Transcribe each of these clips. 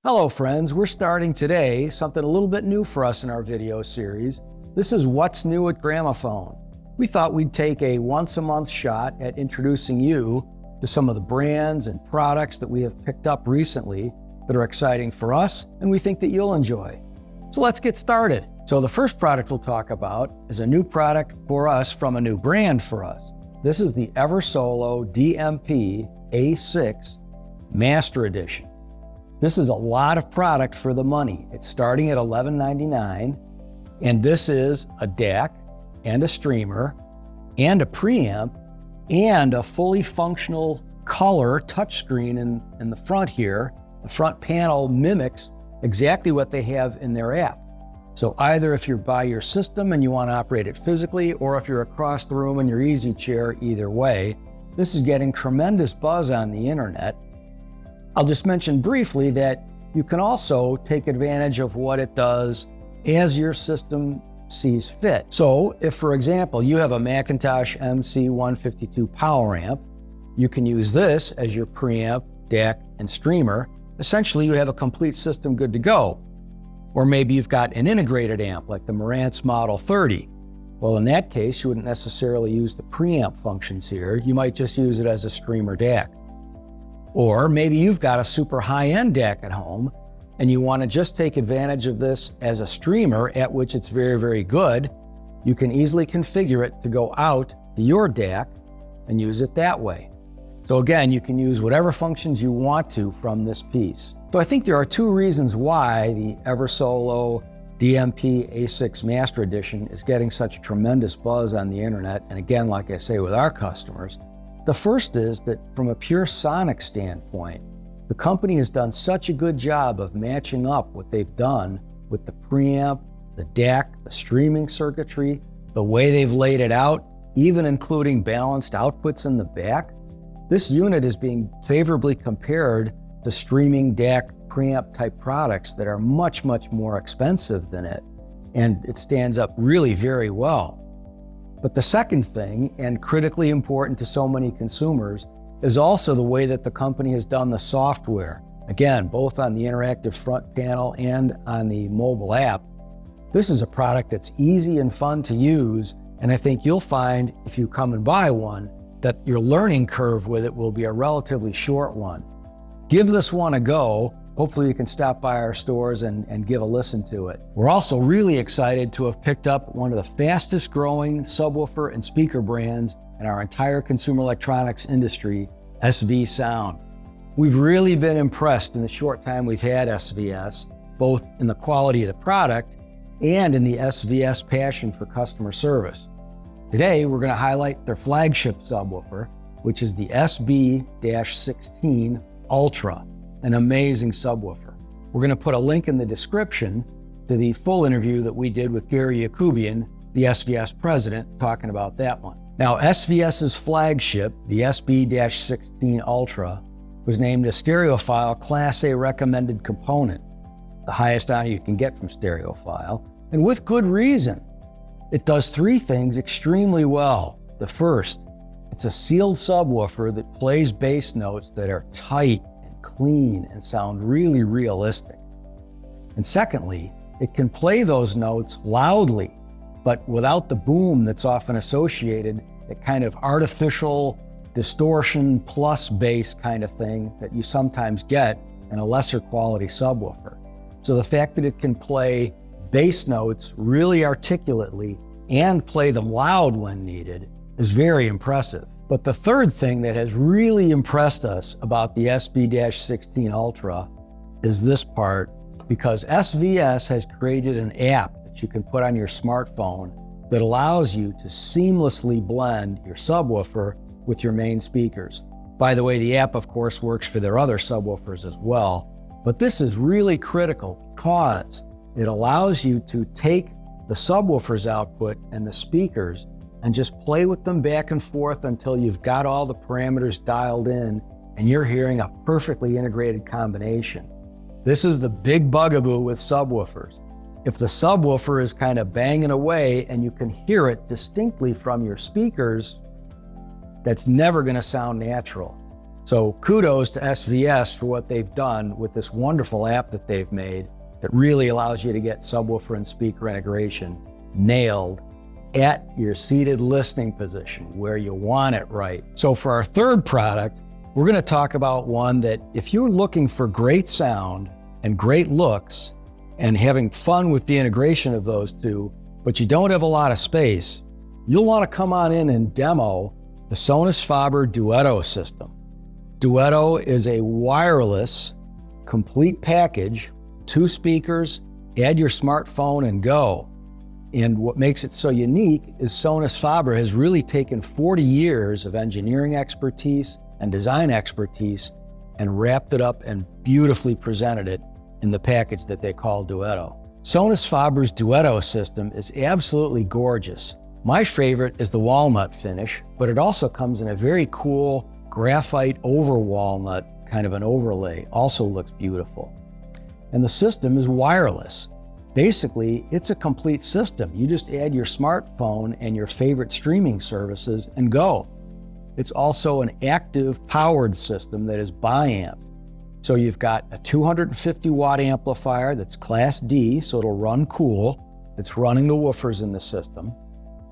Hello friends, we're starting today something a little bit new for us in our video series. This is What's New at Gramophone. We thought we'd take a once-a-month shot at introducing you to some of the brands and products that we have picked up recently that are exciting for us and we think that you'll enjoy. So let's get started. So the first product we'll talk about is a new product for us from a new brand for us. This is the EverSolo DMP A6 Master Edition. This is a lot of product for the money. It's starting at $11.99, and this is a DAC and a streamer and a preamp and a fully functional color touchscreen in the front here. The front panel mimics exactly what they have in their app. So either if you're by your system and you want to operate it physically, or if you're across the room in your easy chair, either way, this is getting tremendous buzz on the internet. I'll just mention briefly that you can also take advantage of what it does as your system sees fit. So if, for example, you have a Macintosh MC152 power amp, you can use this as your preamp, DAC, and streamer. Essentially, you have a complete system good to go. Or maybe you've got an integrated amp like the Marantz Model 30. Well, in that case, you wouldn't necessarily use the preamp functions here. You might just use it as a streamer DAC. Or maybe you've got a super high-end DAC at home and you want to just take advantage of this as a streamer, at which it's very, very good. You can easily configure it to go out to your DAC and use it that way. So again, you can use whatever functions you want to from this piece. So I think there are two reasons why the EverSolo DMP A6 Master Edition is getting such a tremendous buzz on the internet, and again, like I say, with our customers. The first is that from a pure sonic standpoint, the company has done such a good job of matching up what they've done with the preamp, the DAC, the streaming circuitry, the way they've laid it out, even including balanced outputs in the back. This unit is being favorably compared to streaming DAC preamp type products that are much, much more expensive than it, and it stands up really very well. But the second thing, and critically important to so many consumers, is also the way that the company has done the software. Again, both on the interactive front panel and on the mobile app. This is a product that's easy and fun to use, and I think you'll find if you come and buy one that your learning curve with it will be a relatively short one. Give this one a go. Hopefully you can stop by our stores and give a listen to it. We're also really excited to have picked up one of the fastest growing subwoofer and speaker brands in our entire consumer electronics industry, SV Sound. We've really been impressed in the short time we've had SVS, both in the quality of the product and in the SVS passion for customer service. Today, we're going to highlight their flagship subwoofer, which is the SB16 Ultra. An amazing subwoofer. We're going to put a link in the description to the full interview that we did with Gary Yakubian, the SVS president, talking about that one. Now, SVS's flagship, the SB16 Ultra, was named a Stereophile Class A recommended component, the highest honor you can get from Stereophile, and with good reason. It does three things extremely well. The first, it's a sealed subwoofer that plays bass notes that are tight, clean, and sound really realistic. And secondly, it can play those notes loudly, but without the boom that's often associated, that kind of artificial distortion plus bass kind of thing that you sometimes get in a lesser quality subwoofer. So the fact that it can play bass notes really articulately and play them loud when needed is very impressive. But the third thing that has really impressed us about the SB16 Ultra is this part, because SVS has created an app that you can put on your smartphone that allows you to seamlessly blend your subwoofer with your main speakers. By the way, the app, of course, works for their other subwoofers as well. But this is really critical because it allows you to take the subwoofer's output and the speakers and just play with them back and forth until you've got all the parameters dialed in and you're hearing a perfectly integrated combination. This is the big bugaboo with subwoofers. If the subwoofer is kind of banging away and you can hear it distinctly from your speakers, that's never going to sound natural. So kudos to SVS for what they've done with this wonderful app that they've made that really allows you to get subwoofer and speaker integration nailed at your seated listening position where you want it right. So for our third product, we're going to talk about one that if you're looking for great sound and great looks and having fun with the integration of those two, but you don't have a lot of space, you'll want to come on in and demo the Sonus Faber Duetto system. Duetto is a wireless, complete package, 2 speakers, add your smartphone and go. And what makes it so unique is Sonus Faber has really taken 40 years of engineering expertise and design expertise and wrapped it up and beautifully presented it in the package that they call Duetto. Sonus Faber's Duetto system is absolutely gorgeous. My favorite is the walnut finish, but it also comes in a very cool graphite over walnut, kind of an overlay, also looks beautiful. And the system is wireless. Basically, it's a complete system. You just add your smartphone and your favorite streaming services and go. It's also an active powered system that is bi-amped. So you've got a 250 watt amplifier that's Class D, so it'll run cool. It's running the woofers in the system.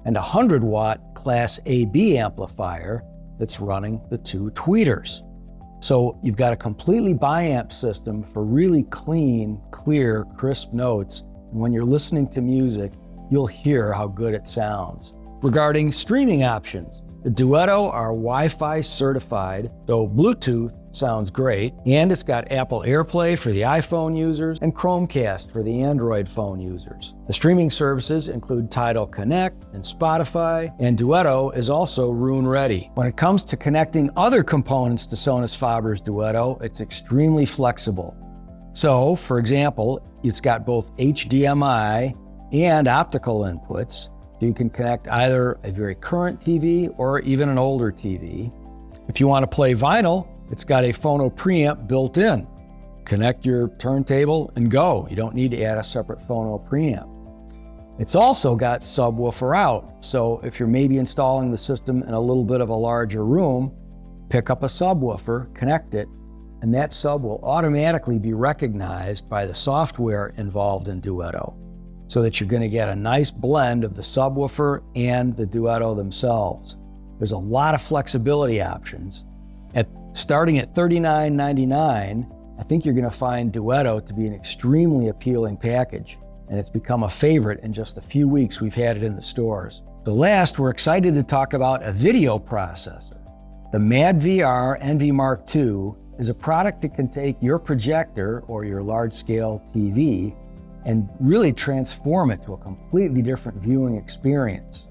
And a 100 watt Class AB amplifier that's running the 2 tweeters. So you've got a completely bi-amp system for really clean, clear, crisp notes. And when you're listening to music, you'll hear how good it sounds. Regarding streaming options, the Duetto are Wi-Fi certified, though Bluetooth sounds great, and it's got Apple AirPlay for the iPhone users and Chromecast for the Android phone users. The streaming services include Tidal Connect and Spotify, and Duetto is also Roon ready. When it comes to connecting other components to Sonus Faber's Duetto, it's extremely flexible. So, for example, it's got both HDMI and optical inputs. You can connect either a very current TV or even an older TV. If you want to play vinyl, it's got a phono preamp built in. Connect your turntable and go. You don't need to add a separate phono preamp. It's also got subwoofer out. So if you're maybe installing the system in a little bit of a larger room, pick up a subwoofer, connect it, and that sub will automatically be recognized by the software involved in Duetto, so that you're going to get a nice blend of the subwoofer and the Duetto themselves. There's a lot of flexibility options. Starting at $39.99, I think you're going to find Duetto to be an extremely appealing package, and it's become a favorite in just the few weeks we've had it in the stores. So last, we're excited to talk about a video processor. The madVR NV Mark II is a product that can take your projector or your large-scale TV and really transform it to a completely different viewing experience.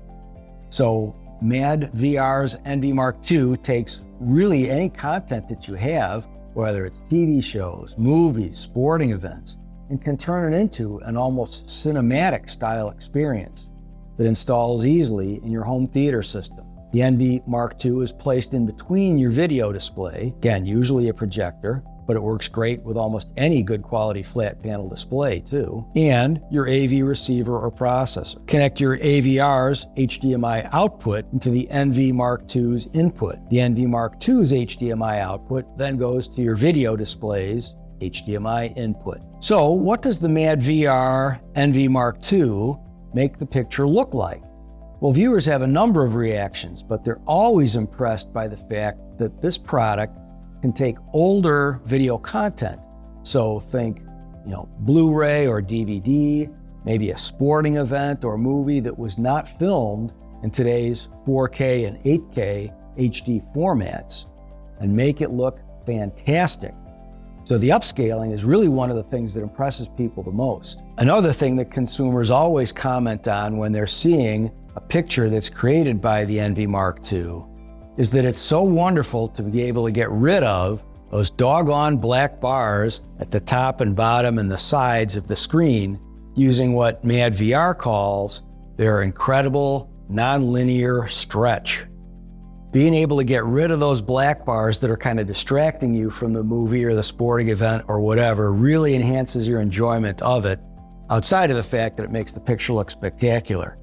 So madVR's NV Mark II takes really any content that you have, whether it's TV shows, movies, sporting events, and can turn it into an almost cinematic style experience that installs easily in your home theater system. The NV Mark II is placed in between your video display, again, usually a projector, but it works great with almost any good quality flat panel display too, and your AV receiver or processor. Connect your AVR's HDMI output into the NV Mark II's input. The NV Mark II's HDMI output then goes to your video display's HDMI input. So what does the madVR NV Mark II make the picture look like? Well, viewers have a number of reactions, but they're always impressed by the fact that this product can take older video content. So think, Blu-ray or DVD, maybe a sporting event or movie that was not filmed in today's 4K and 8K HD formats, and make it look fantastic. So the upscaling is really one of the things that impresses people the most. Another thing that consumers always comment on when they're seeing a picture that's created by the NV Mark II is that it's so wonderful to be able to get rid of those doggone black bars at the top and bottom and the sides of the screen using what madVR calls their incredible nonlinear stretch. Being able to get rid of those black bars that are kind of distracting you from the movie or the sporting event or whatever really enhances your enjoyment of it, outside of the fact that it makes the picture look spectacular.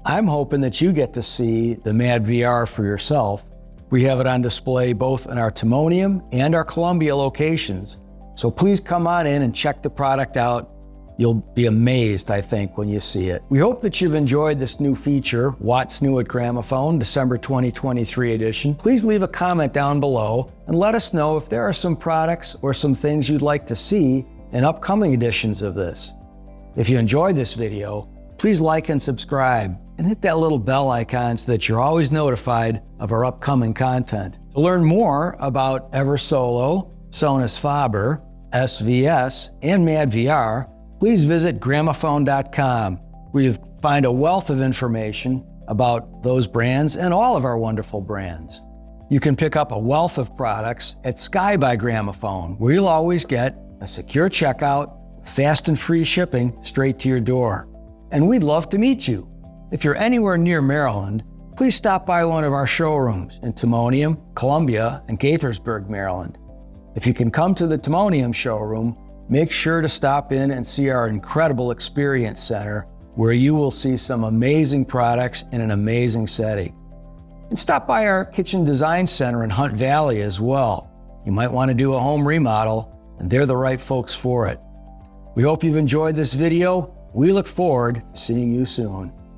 I'm hoping that you get to see the madVR for yourself We have it on display both in our Timonium and our Columbia locations. So please come on in and check the product out. You'll be amazed, I think, when you see it. We hope that you've enjoyed this new feature, What's New at Gramophone, December 2023 edition. Please leave a comment down below and let us know if there are some products or some things you'd like to see in upcoming editions of this. If you enjoyed this video, please like and subscribe and hit that little bell icon so that you're always notified of our upcoming content. To learn more about EverSolo, Sonus Faber, SVS, and madVR, please visit Gramophone.com, where you'll find a wealth of information about those brands and all of our wonderful brands. You can pick up a wealth of products at Sky by Gramophone, where you'll always get a secure checkout, fast and free shipping straight to your door. And we'd love to meet you. If you're anywhere near Maryland, please stop by one of our showrooms in Timonium, Columbia, and Gaithersburg, Maryland. If you can come to the Timonium showroom, make sure to stop in and see our incredible Experience Center, where you will see some amazing products in an amazing setting. And stop by our Kitchen Design Center in Hunt Valley as well. You might want to do a home remodel, and they're the right folks for it. We hope you've enjoyed this video. We look forward to seeing you soon.